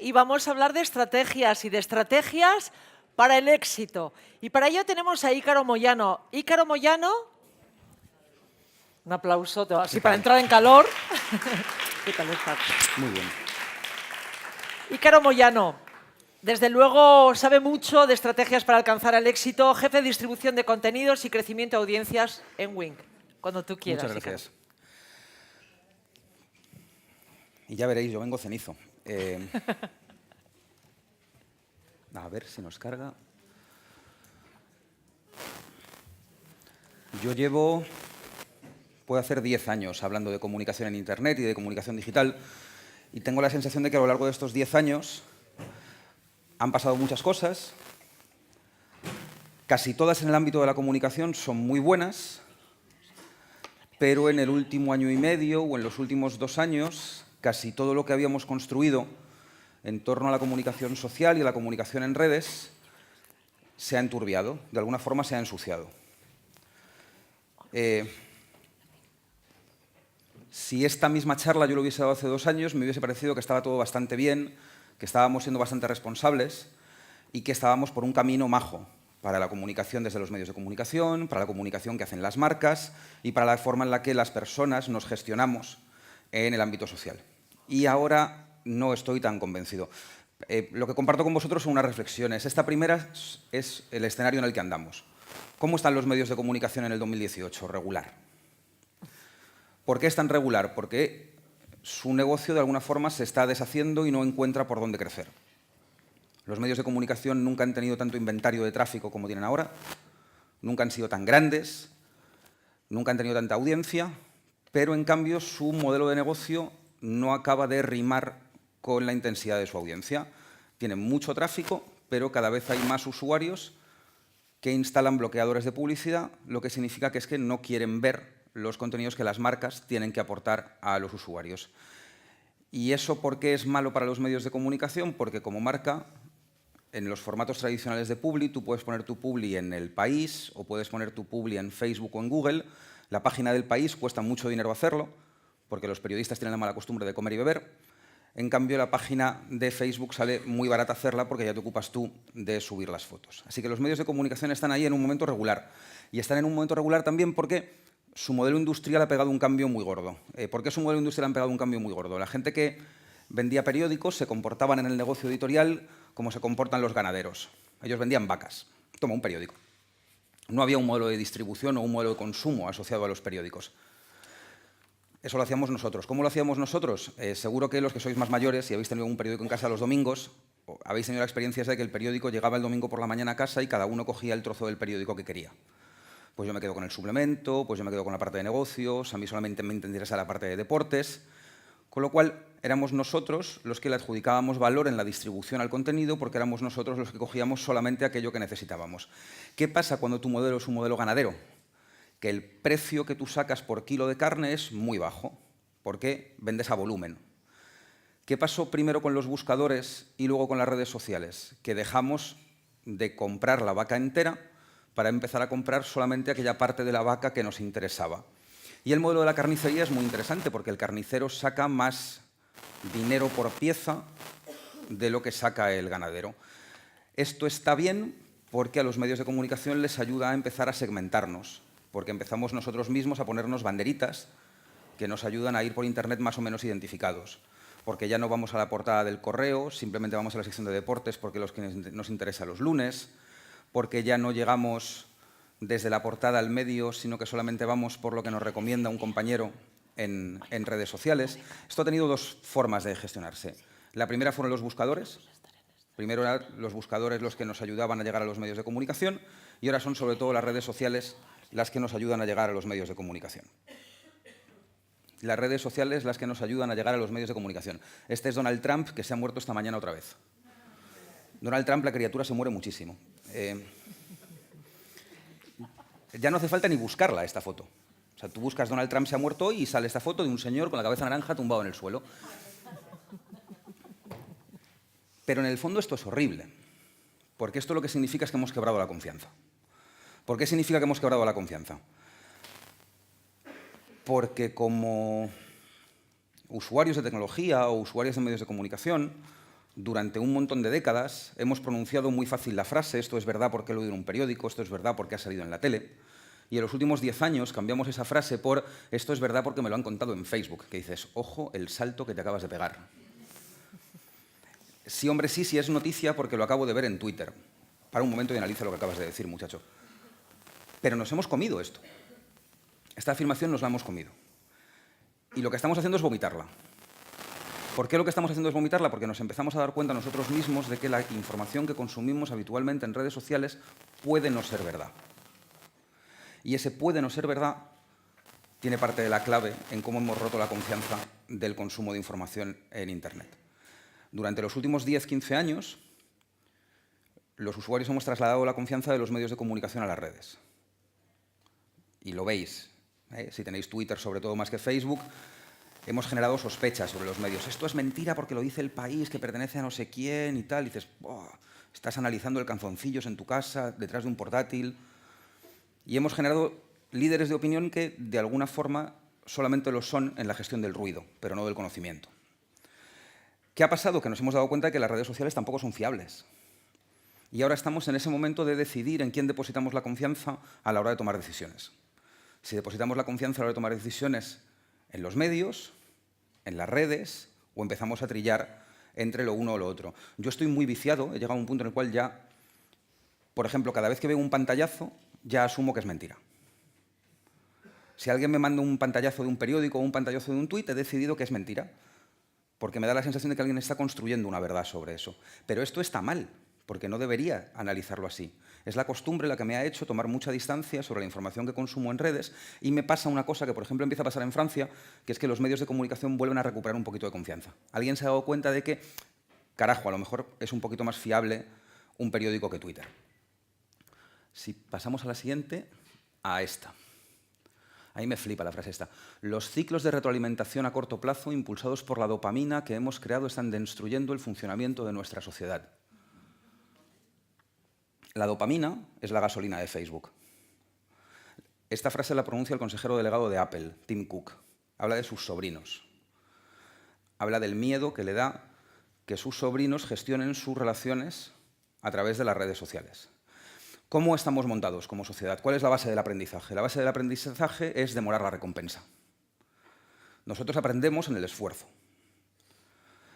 y vamos a hablar de estrategias y de estrategias para el éxito. Y para ello tenemos a Ícaro Moyano. Ícaro Moyano, un aplauso, así para entrar en calor. ¿Qué tal estás? Muy bien. Ícaro Moyano, desde luego sabe mucho de estrategias para alcanzar el éxito, jefe de distribución de contenidos y crecimiento de audiencias en Wink. Cuando tú quieras, Muchas gracias. Ícaro. Y ya veréis, yo vengo cenizo. A ver si nos carga. Yo llevo, puedo hacer 10 años hablando de comunicación en Internet y de comunicación digital, y tengo la sensación de que a lo largo de estos 10 años han pasado muchas cosas. Casi todas en el ámbito de la comunicación son muy buenas, pero en el último año y medio o en los últimos 2 años, casi todo lo que habíamos construido en torno a la comunicación social y a la comunicación en redes se ha enturbiado, de alguna forma se ha ensuciado. Si esta misma charla yo lo hubiese dado hace 2 años, me hubiese parecido que estaba todo bastante bien, que estábamos siendo bastante responsables y que estábamos por un camino majo para la comunicación desde los medios de comunicación, para la comunicación que hacen las marcas y para la forma en la que las personas nos gestionamos en el ámbito social. Y ahora no estoy tan convencido. Lo que comparto con vosotros son unas reflexiones. Esta primera es el escenario en el que andamos. ¿Cómo están los medios de comunicación en el 2018? Regular. ¿Por qué es tan regular? Porque su negocio de alguna forma se está deshaciendo y no encuentra por dónde crecer. Los medios de comunicación nunca han tenido tanto inventario de tráfico como tienen ahora, nunca han sido tan grandes, nunca han tenido tanta audiencia, pero en cambio su modelo de negocio no acaba de rimar con la intensidad de su audiencia. Tienen mucho tráfico, pero cada vez hay más usuarios que instalan bloqueadores de publicidad, lo que significa que es que no quieren ver los contenidos que las marcas tienen que aportar a los usuarios. ¿Y eso por qué es malo para los medios de comunicación? Porque como marca, en los formatos tradicionales de Publi, tú puedes poner tu Publi en El País o puedes poner tu Publi en Facebook o en Google. La página del País cuesta mucho dinero hacerlo, porque los periodistas tienen la mala costumbre de comer y beber. En cambio, la página de Facebook sale muy barata hacerla porque ya te ocupas tú de subir las fotos. Así que los medios de comunicación están ahí en un momento regular. Y están en un momento regular también porque su modelo industrial ha pegado un cambio muy gordo. ¿Por qué su modelo industrial ha pegado un cambio muy gordo? La gente que vendía periódicos se comportaban en el negocio editorial como se comportan los ganaderos. Ellos vendían vacas. Toma, un periódico. No había un modelo de distribución o un modelo de consumo asociado a los periódicos. Eso lo hacíamos nosotros. ¿Cómo lo hacíamos nosotros? Seguro que los que sois más mayores, si habéis tenido un periódico en casa los domingos, habéis tenido la experiencia de que el periódico llegaba el domingo por la mañana a casa y cada uno cogía el trozo del periódico que quería. Pues yo me quedo con el suplemento, pues yo me quedo con la parte de negocios, a mí solamente me interesa la parte de deportes, con lo cual éramos nosotros los que le adjudicábamos valor en la distribución al contenido porque éramos nosotros los que cogíamos solamente aquello que necesitábamos. ¿Qué pasa cuando tu modelo es un modelo ganadero? Que el precio que tú sacas por kilo de carne es muy bajo, porque vendes a volumen. ¿Qué pasó primero con los buscadores y luego con las redes sociales? Que dejamos de comprar la vaca entera para empezar a comprar solamente aquella parte de la vaca que nos interesaba. Y el modelo de la carnicería es muy interesante porque el carnicero saca más dinero por pieza de lo que saca el ganadero. Esto está bien porque a los medios de comunicación les ayuda a empezar a segmentarnos, porque empezamos nosotros mismos a ponernos banderitas que nos ayudan a ir por Internet más o menos identificados, porque ya no vamos a la portada del Correo, simplemente vamos a la sección de deportes porque los que nos interesa los lunes, porque ya no llegamos desde la portada al medio, sino que solamente vamos por lo que nos recomienda un compañero en redes sociales. Esto ha tenido 2 formas de gestionarse. La primera fueron los buscadores. Primero eran los buscadores los que nos ayudaban a llegar a los medios de comunicación y ahora son sobre todo las redes sociales las que nos ayudan a llegar a los medios de comunicación. Las redes sociales las que nos ayudan a llegar a los medios de comunicación. Este es Donald Trump, que se ha muerto esta mañana otra vez. Donald Trump, la criatura, se muere muchísimo. Ya no hace falta ni buscarla, esta foto. O sea, tú buscas Donald Trump se ha muerto hoy y sale esta foto de un señor con la cabeza naranja tumbado en el suelo. Pero en el fondo esto es horrible, porque esto lo que significa es que hemos quebrado la confianza. ¿Por qué significa que hemos quebrado la confianza? Porque como usuarios de tecnología o usuarios de medios de comunicación, Durante un montón de décadas hemos pronunciado muy fácil la frase «esto es verdad porque lo he oído en un periódico, esto es verdad porque ha salido en la tele». Y en los últimos 10 años cambiamos esa frase por «esto es verdad porque me lo han contado en Facebook», que dices «ojo el salto que te acabas de pegar». Sí, hombre, sí, sí es noticia porque lo acabo de ver en Twitter. Para un momento y analiza lo que acabas de decir, muchacho. Pero nos hemos comido esto. Esta afirmación nos la hemos comido. Y lo que estamos haciendo es vomitarla. ¿Por qué lo que estamos haciendo es vomitarla? Porque nos empezamos a dar cuenta nosotros mismos de que la información que consumimos habitualmente en redes sociales puede no ser verdad. Y ese puede no ser verdad tiene parte de la clave en cómo hemos roto la confianza del consumo de información en Internet. Durante los últimos 10-15 años, los usuarios hemos trasladado la confianza de los medios de comunicación a las redes. Y lo veis, ¿eh? Si tenéis Twitter, sobre todo más que Facebook, hemos generado sospechas sobre los medios. Esto es mentira porque lo dice El País, que pertenece a no sé quién y tal. Y dices, estás analizando el calzoncillos en tu casa, detrás de un portátil. Y hemos generado líderes de opinión que, de alguna forma, solamente lo son en la gestión del ruido, pero no del conocimiento. ¿Qué ha pasado? Que nos hemos dado cuenta de que las redes sociales tampoco son fiables. Y ahora estamos en ese momento de decidir en quién depositamos la confianza a la hora de tomar decisiones. Si depositamos la confianza a la hora de tomar decisiones en los medios, en las redes, o empezamos a trillar entre lo uno o lo otro. Yo estoy muy viciado, he llegado a un punto en el cual ya, por ejemplo, cada vez que veo un pantallazo, ya asumo que es mentira. Si alguien me manda un pantallazo de un periódico o un pantallazo de un tuit, he decidido que es mentira, porque me da la sensación de que alguien está construyendo una verdad sobre eso. Pero esto está mal, porque no debería analizarlo así. Es la costumbre la que me ha hecho tomar mucha distancia sobre la información que consumo en redes y me pasa una cosa que, por ejemplo, empieza a pasar en Francia, que es que los medios de comunicación vuelven a recuperar un poquito de confianza. Alguien se ha dado cuenta de que, carajo, a lo mejor es un poquito más fiable un periódico que Twitter. Si pasamos a la siguiente, a esta. Ahí me flipa la frase esta. Los ciclos de retroalimentación a corto plazo impulsados por la dopamina que hemos creado están destruyendo el funcionamiento de nuestra sociedad. La dopamina es la gasolina de Facebook. Esta frase la pronuncia el consejero delegado de Apple, Tim Cook. Habla de sus sobrinos. Habla del miedo que le da que sus sobrinos gestionen sus relaciones a través de las redes sociales. ¿Cómo estamos montados como sociedad? ¿Cuál es la base del aprendizaje? La base del aprendizaje es demorar la recompensa. Nosotros aprendemos en el esfuerzo.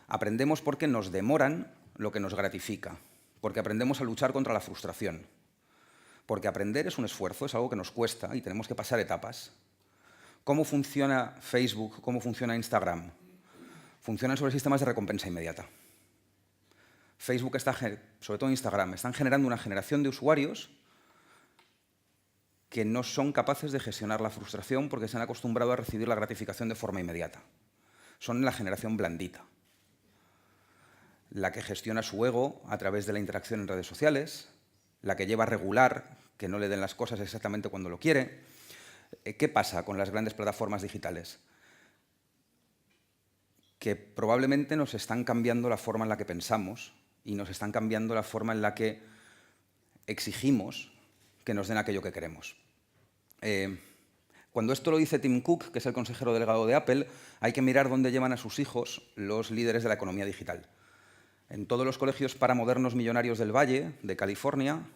Aprendemos porque nos demoran lo que nos gratifica. Porque aprendemos a luchar contra la frustración. Porque aprender es un esfuerzo, es algo que nos cuesta y tenemos que pasar etapas. ¿Cómo funciona Facebook? ¿Cómo funciona Instagram? Funcionan sobre sistemas de recompensa inmediata. Facebook está, sobre todo Instagram, están generando una generación de usuarios que no son capaces de gestionar la frustración porque se han acostumbrado a recibir la gratificación de forma inmediata. Son la generación blandita, la que gestiona su ego a través de la interacción en redes sociales, la que lleva a regular que no le den las cosas exactamente cuando lo quiere. ¿Qué pasa con las grandes plataformas digitales? Que probablemente nos están cambiando la forma en la que pensamos y nos están cambiando la forma en la que exigimos que nos den aquello que queremos. Cuando esto lo dice Tim Cook, que es el consejero delegado de Apple, hay que mirar dónde llevan a sus hijos los líderes de la economía digital. En todos los colegios para modernos millonarios del Valle, de California,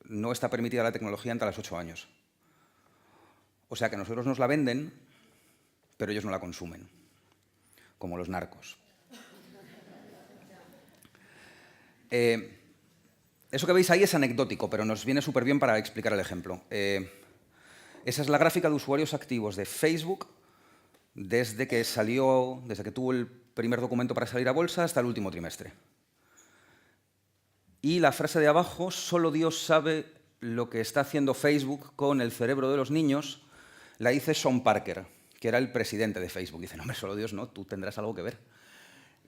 no está permitida la tecnología entre los 8 años. O sea que nosotros nos la venden, pero ellos no la consumen, como los narcos. Eso que veis ahí es anecdótico, pero nos viene súper bien para explicar el ejemplo. Esa es la gráfica de usuarios activos de Facebook desde que tuvo el primer documento para salir a bolsa hasta el último trimestre. Y la frase de abajo, solo Dios sabe lo que está haciendo Facebook con el cerebro de los niños, la dice Sean Parker, que era el presidente de Facebook. Dice, no, hombre, solo Dios no, tú tendrás algo que ver.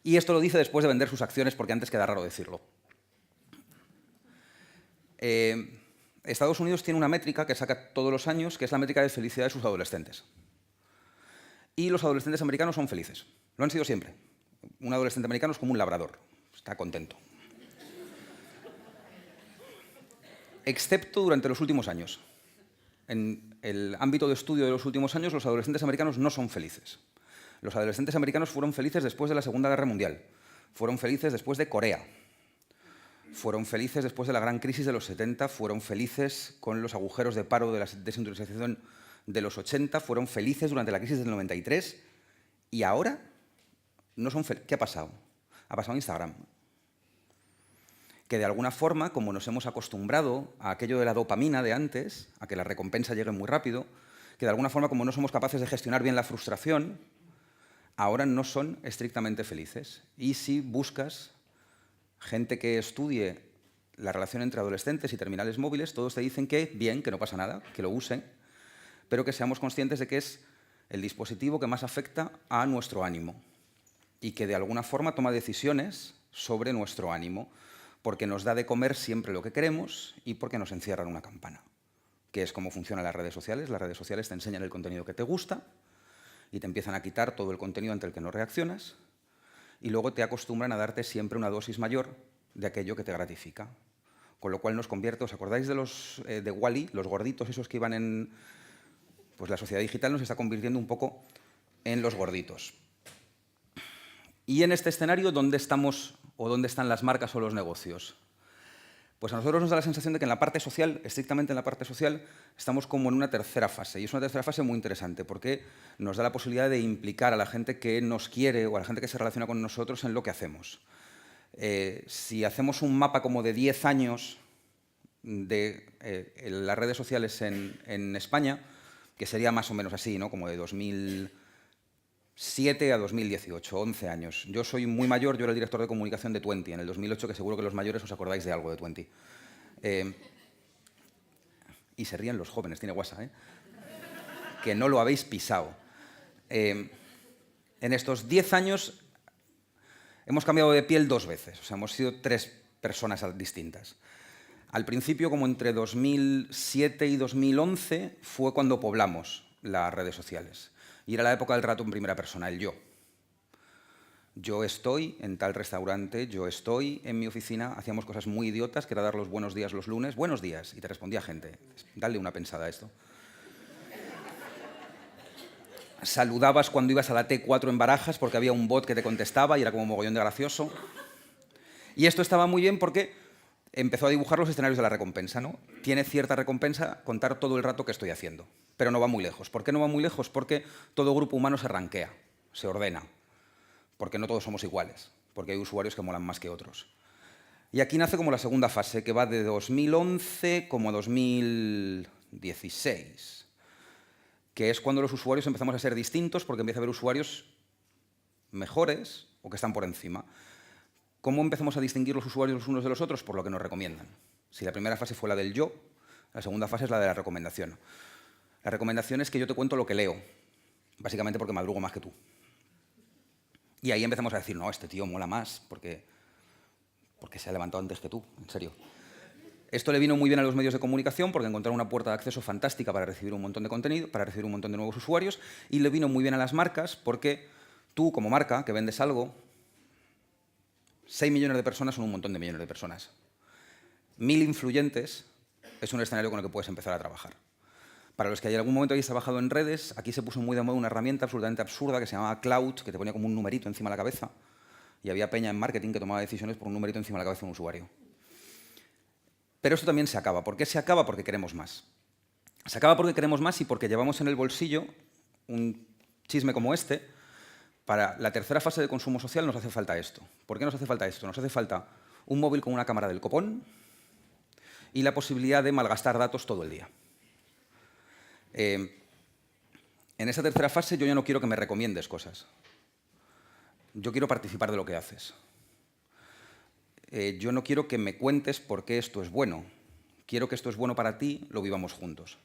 Y esto lo dice después de vender sus acciones, porque antes queda raro decirlo. Estados Unidos tiene una métrica que saca todos los años, que es la métrica de felicidad de sus adolescentes. Y los adolescentes americanos son felices. Lo han sido siempre. Un adolescente americano es como un labrador. Está contento. Excepto durante los últimos años. En el ámbito de estudio de los últimos años, los adolescentes americanos no son felices. Los adolescentes americanos fueron felices después de la Segunda Guerra Mundial. fueron felices después de Corea. Fueron felices después de la gran crisis de los 70, fueron felices con los agujeros de paro de la desindustrialización de los 80, fueron felices durante la crisis del 93 y ahora no son felices. ¿Qué ha pasado? Ha pasado en Instagram. Que de alguna forma, como nos hemos acostumbrado a aquello de la dopamina de antes, a que la recompensa llegue muy rápido, que de alguna forma, como no somos capaces de gestionar bien la frustración, ahora no son estrictamente felices. Y si buscas gente que estudie la relación entre adolescentes y terminales móviles, todos te dicen que bien, que no pasa nada, que lo usen, pero que seamos conscientes de que es el dispositivo que más afecta a nuestro ánimo y que de alguna forma toma decisiones sobre nuestro ánimo, porque nos da de comer siempre lo que queremos y porque nos encierra en una campana, que es cómo funcionan las redes sociales. Las redes sociales te enseñan el contenido que te gusta y te empiezan a quitar todo el contenido ante el que no reaccionas, y luego te acostumbran a darte siempre una dosis mayor de aquello que te gratifica. Con lo cual nos convierte, ¿os acordáis de los de Wall-E, los gorditos esos que iban en... Pues la sociedad digital nos está convirtiendo un poco en los gorditos. Y en este escenario, ¿dónde estamos o dónde están las marcas o los negocios? Pues a nosotros nos da la sensación de que en la parte social, estrictamente en la parte social, estamos como en una tercera fase. Y es una tercera fase muy interesante porque nos da la posibilidad de implicar a la gente que nos quiere o a la gente que se relaciona con nosotros en lo que hacemos. Si hacemos un mapa como de 10 años de las redes sociales en España, que sería más o menos así, ¿no? Como de 2007 a 2018, 11 años. Yo soy muy mayor, yo era el director de comunicación de Twenty en el 2008, que seguro que los mayores os acordáis de algo de Twenty. Y se ríen los jóvenes, tiene guasa, ¿eh? Que no lo habéis pisado. En estos 10 años hemos cambiado de piel 2 veces, o sea, hemos sido 3 personas distintas. Al principio, como entre 2007 y 2011, fue cuando poblamos las redes sociales. Y era la época del relato en primera persona, el yo. Yo estoy en tal restaurante, yo estoy en mi oficina, hacíamos cosas muy idiotas, que era dar los buenos días los lunes. Buenos días, y te respondía gente. Dale una pensada a esto. Saludabas cuando ibas a la T4 en Barajas porque había un bot que te contestaba y era como mogollón de gracioso. Y esto estaba muy bien porque empezó a dibujar los escenarios de la recompensa, ¿no? Tiene cierta recompensa contar todo el rato que estoy haciendo, pero no va muy lejos. ¿Por qué no va muy lejos? Porque todo grupo humano se rankea, se ordena, porque no todos somos iguales, porque hay usuarios que molan más que otros. Y aquí nace como la segunda fase, que va de 2011 como a 2016, que es cuando los usuarios empezamos a ser distintos porque empieza a haber usuarios mejores o que están por encima. ¿Cómo empezamos a distinguir los usuarios los unos de los otros? Por lo que nos recomiendan. Si la primera fase fue la del yo, la segunda fase es la de la recomendación. La recomendación es que yo te cuento lo que leo, básicamente porque madrugo más que tú. Y ahí empezamos a decir, no, este tío mola más porque se ha levantado antes que tú, en serio. Esto le vino muy bien a los medios de comunicación porque encontraron una puerta de acceso fantástica para recibir un montón de contenido, para recibir un montón de nuevos usuarios, y le vino muy bien a las marcas porque tú, como marca, que vendes algo, 6 millones de personas son un montón de millones de personas. 1000 influyentes es un escenario con el que puedes empezar a trabajar. Para los que en algún momento hayáis trabajado en redes, aquí se puso muy de moda una herramienta absolutamente absurda que se llamaba Cloud, que te ponía como un numerito encima de la cabeza, y había peña en marketing que tomaba decisiones por un numerito encima de la cabeza de un usuario. Pero esto también se acaba. ¿Por qué se acaba? Porque queremos más. Se acaba porque queremos más y porque llevamos en el bolsillo un chisme como este. Para la tercera fase de consumo social nos hace falta esto. ¿Por qué nos hace falta esto? Nos hace falta un móvil con una cámara del copón y la posibilidad de malgastar datos todo el día. En esa tercera fase yo ya no quiero que me recomiendes cosas. Yo quiero participar de lo que haces. Yo no quiero que me cuentes por qué esto es bueno. Quiero que esto es bueno para ti, lo vivamos juntos.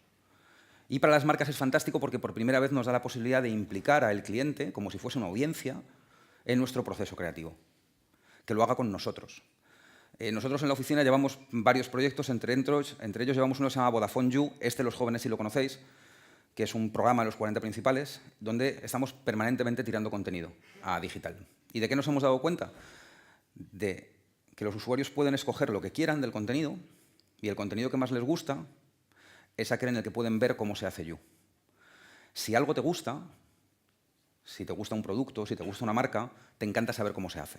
Y para las marcas es fantástico porque por primera vez nos da la posibilidad de implicar al cliente, como si fuese una audiencia, en nuestro proceso creativo. Que lo haga con nosotros. Nosotros en la oficina llevamos varios proyectos, entre ellos llevamos uno que se llama Vodafone You, los jóvenes si lo conocéis, que es un programa de los 40 principales, donde estamos permanentemente tirando contenido a digital. ¿Y de qué nos hemos dado cuenta? De que los usuarios pueden escoger lo que quieran del contenido y el contenido que más les gusta es aquel en el que pueden ver cómo se hace You. Si algo te gusta, si te gusta un producto, si te gusta una marca, te encanta saber cómo se hace.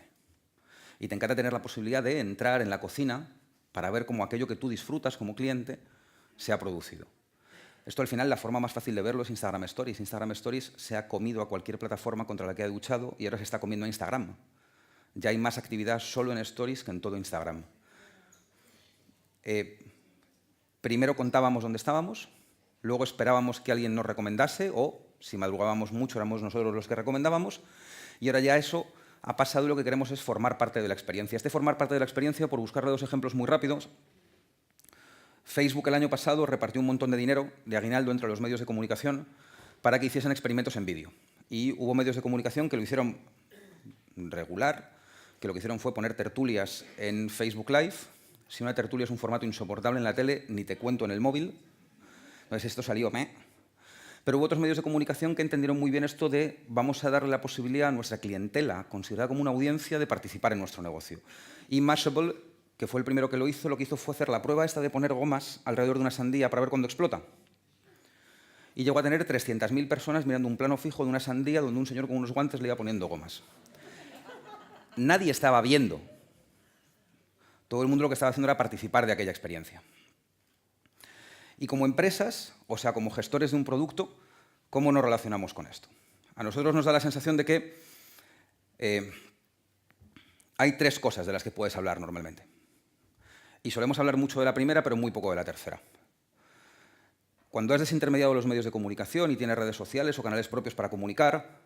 Y te encanta tener la posibilidad de entrar en la cocina para ver cómo aquello que tú disfrutas como cliente se ha producido. Esto al final, la forma más fácil de verlo es Instagram Stories. Instagram Stories se ha comido a cualquier plataforma contra la que ha luchado y ahora se está comiendo a Instagram. Ya hay más actividad solo en Stories que en todo Instagram. Primero contábamos dónde estábamos, luego esperábamos que alguien nos recomendase o, si madrugábamos mucho, éramos nosotros los que recomendábamos, y ahora ya eso ha pasado y lo que queremos es formar parte de la experiencia. Formar parte de la experiencia, por buscarle dos ejemplos muy rápidos, Facebook el año pasado repartió un montón de dinero de aguinaldo entre los medios de comunicación para que hiciesen experimentos en vídeo. Y hubo medios de comunicación que lo hicieron regular, que lo que hicieron fue poner tertulias en Facebook Live. Si una tertulia es un formato insoportable en la tele, ni te cuento en el móvil. Entonces esto salió meh. Pero hubo otros medios de comunicación que entendieron muy bien esto de vamos a darle la posibilidad a nuestra clientela, considerada como una audiencia, de participar en nuestro negocio. Y Mashable, que fue el primero que lo que hizo fue hacer la prueba esta de poner gomas alrededor de una sandía para ver cuándo explota. Y llegó a tener 300.000 personas mirando un plano fijo de una sandía donde un señor con unos guantes le iba poniendo gomas. Nadie estaba viendo. Todo el mundo lo que estaba haciendo era participar de aquella experiencia. Y como empresas, o sea, como gestores de un producto, ¿cómo nos relacionamos con esto? A nosotros nos da la sensación de que hay tres cosas de las que puedes hablar normalmente. Y solemos hablar mucho de la primera, pero muy poco de la tercera. Cuando has desintermediado los medios de comunicación y tienes redes sociales o canales propios para comunicar,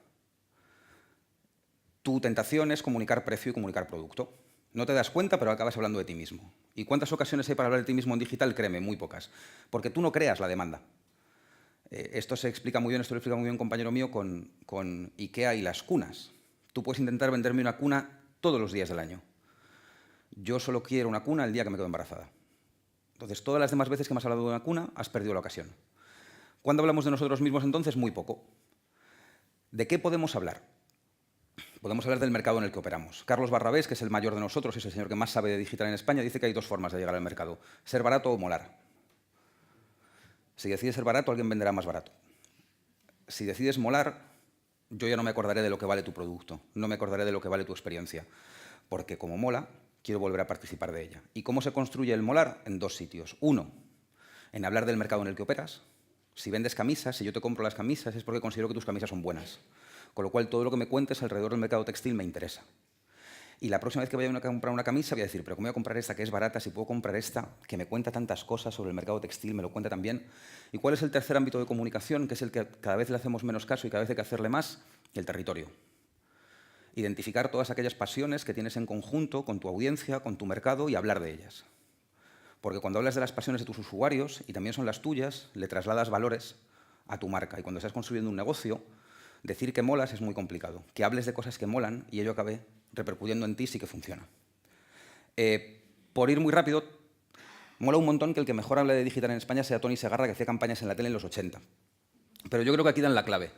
tu tentación es comunicar precio y comunicar producto. No te das cuenta, pero acabas hablando de ti mismo. ¿Y cuántas ocasiones hay para hablar de ti mismo en digital? Créeme, muy pocas. Porque tú no creas la demanda. Esto se explica muy bien, esto lo explica muy bien un compañero mío con IKEA y las cunas. Tú puedes intentar venderme una cuna todos los días del año. Yo solo quiero una cuna el día que me quedo embarazada. Entonces, todas las demás veces que me has hablado de una cuna, has perdido la ocasión. ¿Cuándo hablamos de nosotros mismos entonces? Muy poco. ¿De qué podemos hablar? Podemos hablar del mercado en el que operamos. Carlos Barrabés, que es el mayor de nosotros, es el señor que más sabe de digital en España, dice que hay dos formas de llegar al mercado: ser barato o molar. Si decides ser barato, alguien venderá más barato. Si decides molar, yo ya no me acordaré de lo que vale tu producto, no me acordaré de lo que vale tu experiencia, porque como mola, quiero volver a participar de ella. ¿Y cómo se construye el molar? En dos sitios. Uno, en hablar del mercado en el que operas. Si vendes camisas, si yo te compro las camisas, es porque considero que tus camisas son buenas. Con lo cual, todo lo que me cuentes alrededor del mercado textil me interesa. Y la próxima vez que vaya a comprar una camisa voy a decir, pero ¿cómo voy a comprar esta que es barata si puedo comprar esta que me cuenta tantas cosas sobre el mercado textil, me lo cuenta también? ¿Y cuál es el tercer ámbito de comunicación, que es el que cada vez le hacemos menos caso y cada vez hay que hacerle más? El territorio. Identificar todas aquellas pasiones que tienes en conjunto con tu audiencia, con tu mercado y hablar de ellas. Porque cuando hablas de las pasiones de tus usuarios, y también son las tuyas, le trasladas valores a tu marca. Y cuando estás construyendo un negocio, decir que molas es muy complicado. Que hables de cosas que molan y ello acabe repercutiendo en ti sí que funciona. Por ir muy rápido, mola un montón que el que mejor habla de digital en España sea Tony Segarra, que hacía campañas en la tele en los 80. Pero yo creo que aquí dan la clave.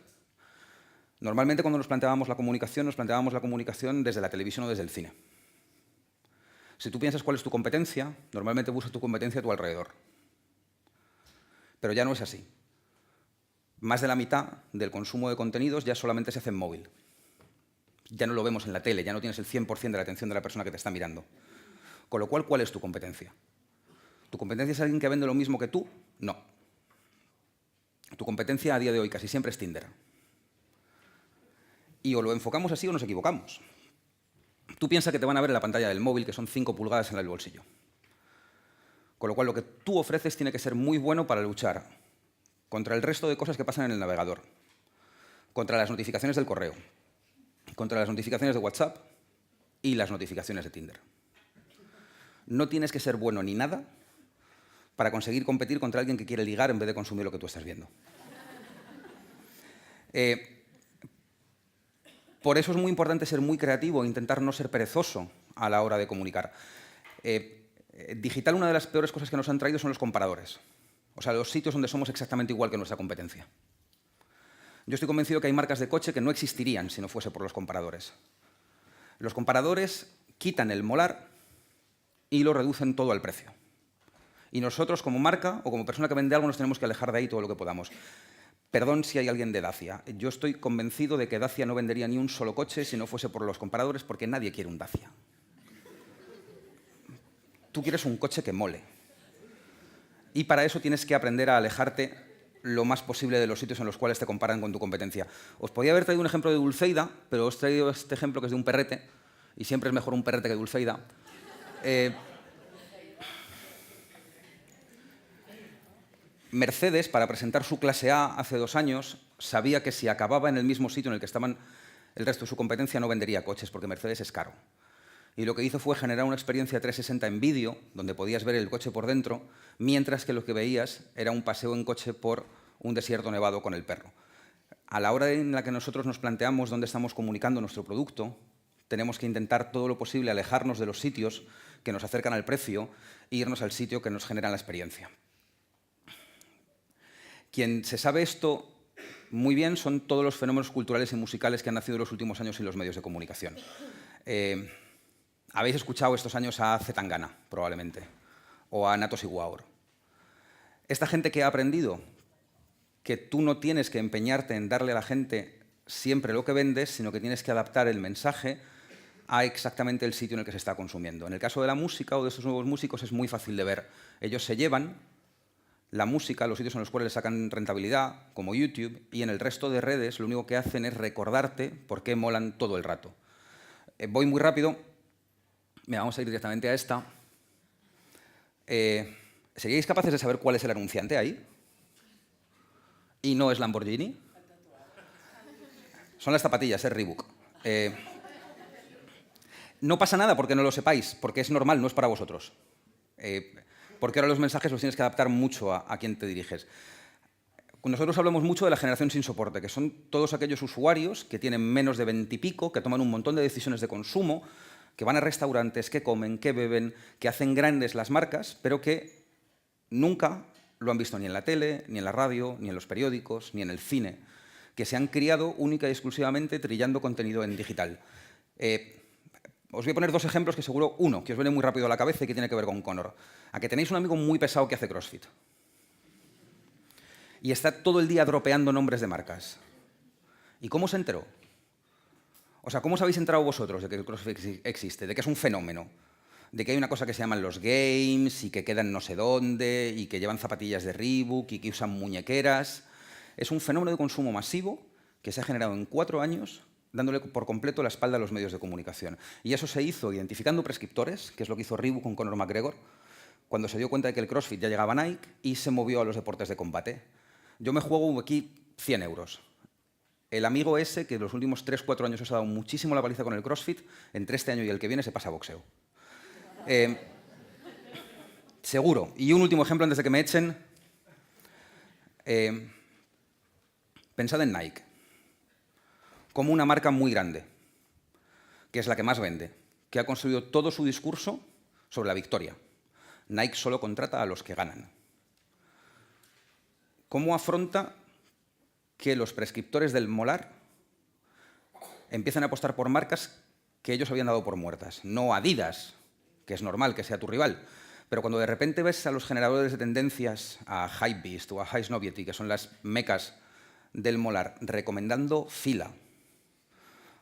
Normalmente cuando nos planteábamos la comunicación desde la televisión o desde el cine. Si tú piensas cuál es tu competencia, normalmente buscas tu competencia a tu alrededor. Pero ya no es así. Más de la mitad del consumo de contenidos ya solamente se hace en móvil. Ya no lo vemos en la tele, ya no tienes el 100% de la atención de la persona que te está mirando. Con lo cual, ¿cuál es tu competencia? ¿Tu competencia es alguien que vende lo mismo que tú? No. Tu competencia a día de hoy casi siempre es Tinder. Y o lo enfocamos así o nos equivocamos. Tú piensas que te van a ver en la pantalla del móvil, que son 5 pulgadas en el bolsillo. Con lo cual, lo que tú ofreces tiene que ser muy bueno para luchar contra el resto de cosas que pasan en el navegador, contra las notificaciones del correo, contra las notificaciones de WhatsApp y las notificaciones de Tinder. No tienes que ser bueno ni nada para conseguir competir contra alguien que quiere ligar en vez de consumir lo que tú estás viendo. Por eso es muy importante ser muy creativo e intentar no ser perezoso a la hora de comunicar. Digital, una de las peores cosas que nos han traído son los comparadores. O sea, los sitios donde somos exactamente igual que nuestra competencia. Yo estoy convencido que hay marcas de coche que no existirían si no fuese por los comparadores. Los comparadores quitan el molar y lo reducen todo al precio. Y nosotros, como marca o como persona que vende algo, nos tenemos que alejar de ahí todo lo que podamos. Perdón si hay alguien de Dacia. Yo estoy convencido de que Dacia no vendería ni un solo coche si no fuese por los comparadores, porque nadie quiere un Dacia. tú quieres un coche que mole. Y para eso tienes que aprender a alejarte lo más posible de los sitios en los cuales te comparan con tu competencia. Os podía haber traído un ejemplo de Dulceida, pero os he traído este ejemplo que es de un perrete, y siempre es mejor un perrete que Dulceida. Mercedes, para presentar su clase A hace 2 años, sabía que si acababa en el mismo sitio en el que estaban el resto de su competencia no vendería coches, porque Mercedes es caro. Y lo que hizo fue generar una experiencia 360 en vídeo, donde podías ver el coche por dentro, mientras que lo que veías era un paseo en coche por un desierto nevado con el perro. A la hora en la que nosotros nos planteamos dónde estamos comunicando nuestro producto, tenemos que intentar todo lo posible alejarnos de los sitios que nos acercan al precio e irnos al sitio que nos genera la experiencia. Quien se sabe esto muy bien son todos los fenómenos culturales y musicales que han nacido en los últimos años en los medios de comunicación. Habéis escuchado estos años a C. Tangana, probablemente, o a Natos Iguaor. Esta gente que ha aprendido que tú no tienes que empeñarte en darle a la gente siempre lo que vendes, sino que tienes que adaptar el mensaje a exactamente el sitio en el que se está consumiendo. En el caso de la música o de estos nuevos músicos es muy fácil de ver. Ellos se llevan la música a los sitios en los cuales le sacan rentabilidad, como YouTube, y en el resto de redes lo único que hacen es recordarte por qué molan todo el rato. Voy muy rápido. Mira, vamos a ir directamente a esta. ¿Seríais capaces de saber cuál es el anunciante ahí? Y no es Lamborghini. Son las zapatillas, es Reebok. No pasa nada porque no lo sepáis, porque es normal, no es para vosotros. Porque ahora los mensajes los tienes que adaptar mucho a quién te diriges. Nosotros hablamos mucho de la generación sin soporte, que son todos aquellos usuarios que tienen menos de 20 y pico, que toman un montón de decisiones de consumo, que van a restaurantes, que comen, que beben, que hacen grandes las marcas, pero que nunca lo han visto ni en la tele, ni en la radio, ni en los periódicos, ni en el cine, que se han criado única y exclusivamente trillando contenido en digital. Os voy a poner 2 ejemplos que seguro, uno, que os viene muy rápido a la cabeza y que tiene que ver con Conor. A que tenéis un amigo muy pesado que hace CrossFit. Y está todo el día dropeando nombres de marcas. ¿Y cómo se enteró? O sea, ¿cómo os habéis enterado vosotros de que el CrossFit existe? De que es un fenómeno. De que hay una cosa que se llaman los games y que quedan no sé dónde y que llevan zapatillas de Reebok y que usan muñequeras. Es un fenómeno de consumo masivo que se ha generado en 4 años dándole por completo la espalda a los medios de comunicación. Y eso se hizo identificando prescriptores, que es lo que hizo Reebok con Conor McGregor, cuando se dio cuenta de que el CrossFit ya llegaba a Nike y se movió a los deportes de combate. Yo me juego aquí 100 euros. El amigo ese, que en los últimos 3-4 años os ha dado muchísimo la paliza con el CrossFit, entre este año y el que viene se pasa a boxeo. Seguro. Y un último ejemplo antes de que me echen. Pensad en Nike como una marca muy grande, que es la que más vende, que ha construido todo su discurso sobre la victoria. Nike solo contrata a los que ganan. ¿Cómo afronta que los prescriptores del molar empiezan a apostar por marcas que ellos habían dado por muertas? No Adidas, que es normal que sea tu rival, pero cuando de repente ves a los generadores de tendencias, a Hypebeast o a Highsnobiety, que son las mecas del molar, recomendando Fila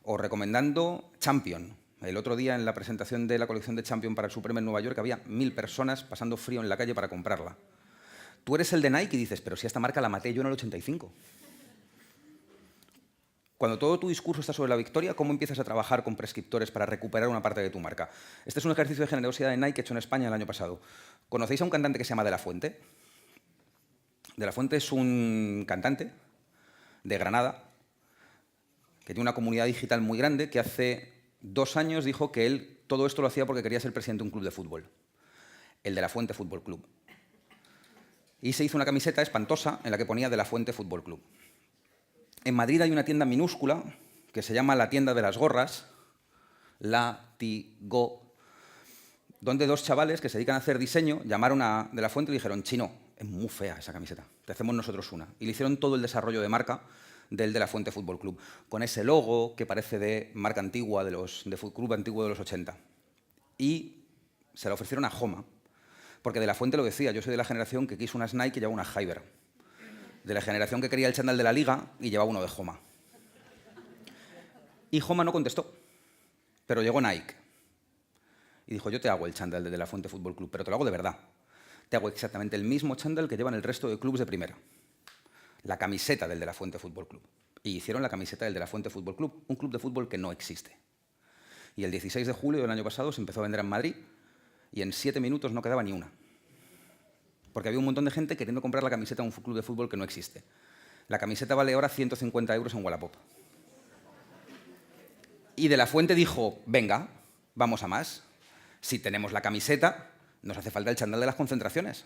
o recomendando Champion. El otro día en la presentación de la colección de Champion para el Supreme en Nueva York había 1000 personas pasando frío en la calle para comprarla. Tú eres el de Nike y dices, pero si esta marca la maté yo en el 85. Cuando todo tu discurso está sobre la victoria, ¿cómo empiezas a trabajar con prescriptores para recuperar una parte de tu marca? Este es un ejercicio de generosidad de Nike hecho en España el año pasado. ¿Conocéis a un cantante que se llama De La Fuente? De La Fuente es un cantante de Granada que tiene una comunidad digital muy grande, que hace 2 años dijo que él todo esto lo hacía porque quería ser presidente de un club de fútbol, el De La Fuente Fútbol Club. Y se hizo una camiseta espantosa en la que ponía De La Fuente Fútbol Club. En Madrid hay una tienda minúscula que se llama la tienda de las gorras, Latigo, donde 2 chavales que se dedican a hacer diseño llamaron a De La Fuente y dijeron, Chino, es muy fea esa camiseta, te hacemos nosotros una. Y le hicieron todo el desarrollo de marca del De La Fuente Fútbol Club, con ese logo que parece de marca antigua, de club antiguo de los 80. Y se la ofrecieron a Homa, porque De La Fuente lo decía, yo soy de la generación que quiso unas Nike y llevaba unas Hyber, de la generación que quería el chándal de la Liga y llevaba uno de Homa. Y Homa no contestó, pero llegó Nike. y dijo, yo te hago el chándal de la Fuente Fútbol Club, pero te lo hago de verdad. Te hago exactamente el mismo chándal que llevan el resto de clubes de primera. La camiseta del de la Fuente Fútbol Club. Y hicieron la camiseta del de la Fuente Fútbol Club, un club de fútbol que no existe. Y el 16 de julio del año pasado se empezó a vender en Madrid y en 7 minutos no quedaba ni una. Porque había un montón de gente queriendo comprar la camiseta de un club de fútbol que no existe. La camiseta vale ahora 150 euros en Wallapop. Y de la Fuente dijo, venga, vamos a más. Si tenemos la camiseta, nos hace falta el chándal de las concentraciones.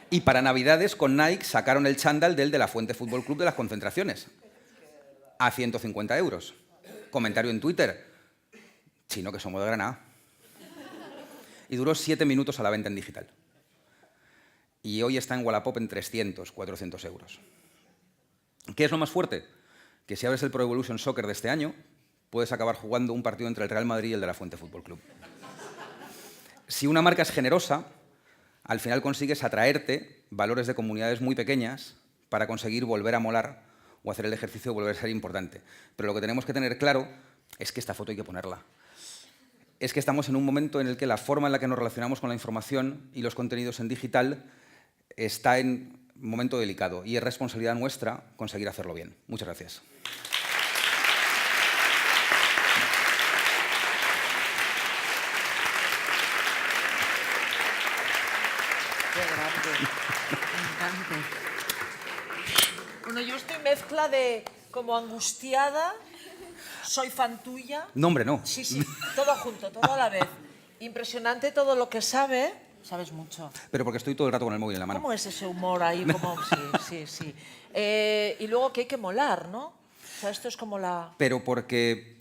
Y para Navidades con Nike sacaron el chándal del de la Fuente Fútbol Club de las concentraciones. A 150 euros. Comentario en Twitter. Chino, que somos de Granada. Y duró 7 minutos a la venta en digital. Y hoy está en Wallapop en 300, 400 euros. ¿Qué es lo más fuerte? Que si abres el Pro Evolution Soccer de este año, puedes acabar jugando un partido entre el Real Madrid y el de la Fuente Fútbol Club. Si una marca es generosa, al final consigues atraerte valores de comunidades muy pequeñas para conseguir volver a molar o hacer el ejercicio de volver a ser importante. Pero lo que tenemos que tener claro es que esta foto hay que ponerla. Es que estamos en un momento en el que la forma en la que nos relacionamos con la información y los contenidos en digital está en un momento delicado y es responsabilidad nuestra conseguir hacerlo bien. Muchas gracias. Qué grande. Me encanta. Bueno, yo estoy mezcla de como angustiada, soy fan tuya. No, hombre, no. Sí, sí, todo junto, todo a la vez. Impresionante todo lo que sabe. Sabes mucho. Pero porque estoy todo el rato con el móvil en la mano. ¿Cómo es ese humor ahí? Como... Sí, sí, sí. Y luego que hay que molar, ¿no? O sea, esto es como la... Pero porque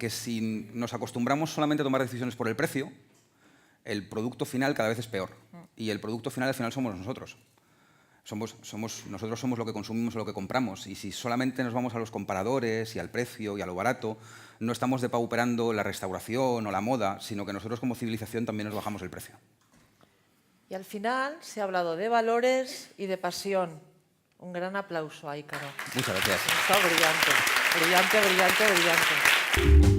si nos acostumbramos solamente a tomar decisiones por el precio, el producto final cada vez es peor. Y el producto final al final somos nosotros. Nosotros somos lo que consumimos o lo que compramos. Y si solamente nos vamos a los comparadores y al precio y a lo barato, no estamos depauperando la restauración o la moda, sino que nosotros como civilización también nos bajamos el precio. Y al final se ha hablado de valores y de pasión. Un gran aplauso a Ícaro. Muchas gracias. Está brillante, brillante, brillante, brillante.